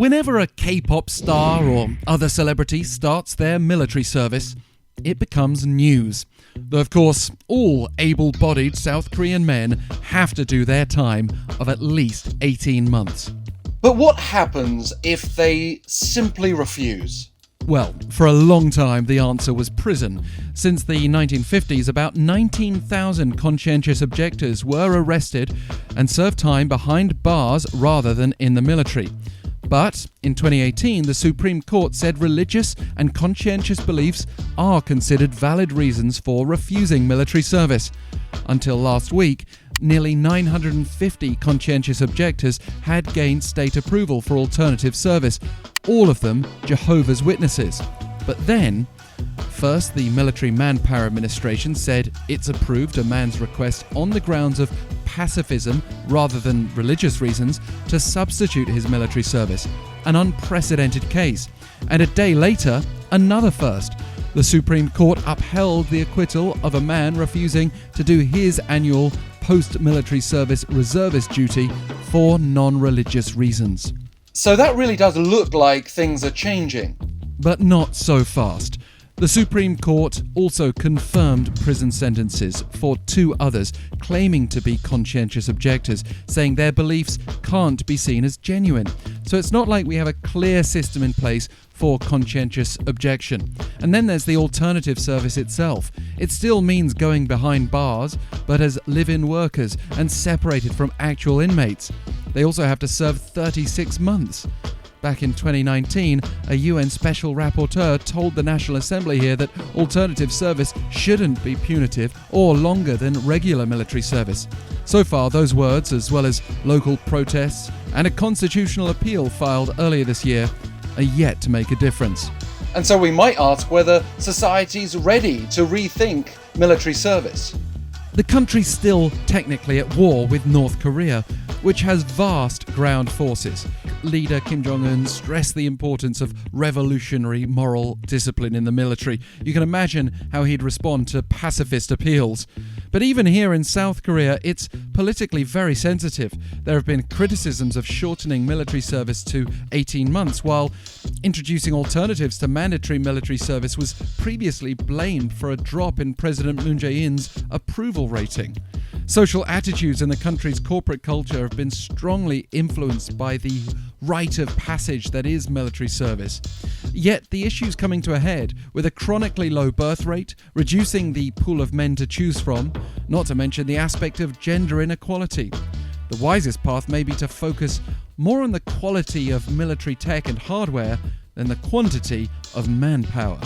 Whenever a K-pop star or other celebrity starts their military service, it becomes news. Though, of course, all able-bodied South Korean men have to do their time of at least 18 months. But what happens if they simply refuse? Well, for a long time the answer was prison. Since the 1950s, about 19,000 conscientious objectors were arrested and served time behind bars rather than in the military. But in 2018, the Supreme Court said religious and conscientious beliefs are considered valid reasons for refusing military service. Until last week, nearly 950 conscientious objectors had gained state approval for alternative service, all of them Jehovah's Witnesses. But then, first, the Military Manpower Administration said it's approved a man's request on the grounds of pacifism rather than religious reasons to substitute his military service, an unprecedented case. And a day later, another first. The Supreme Court upheld the acquittal of a man refusing to do his annual post-military service reservist duty for non-religious reasons. So that really does look like things are changing. But not so fast. The Supreme Court also confirmed prison sentences for two others claiming to be conscientious objectors, saying their beliefs can't be seen as genuine. So it's not like we have a clear system in place for conscientious objection. And then there's the alternative service itself. It still means going behind bars, but as live-in workers and separated from actual inmates. They also have to serve 36 months. Back in 2019, a UN Special Rapporteur told the National Assembly here that alternative service shouldn't be punitive or longer than regular military service. So far, those words, as well as local protests and a constitutional appeal filed earlier this year, are yet to make a difference. And so we might ask whether society's ready to rethink military service. The country's still technically at war with North Korea, which has vast ground forces. Leader Kim Jong-un stressed the importance of revolutionary moral discipline in the military. You can imagine how he'd respond to pacifist appeals. But even here in South Korea, it's politically very sensitive. There have been criticisms of shortening military service to 18 months, while introducing alternatives to mandatory military service was previously blamed for a drop in President Moon Jae-in's approval rating. Social attitudes in the country's corporate culture have been strongly influenced by the rite of passage that is military service. Yet the issue's coming to a head with a chronically low birth rate, reducing the pool of men to choose from, not to mention the aspect of gender inequality. The wisest path may be to focus more on the quality of military tech and hardware than the quantity of manpower.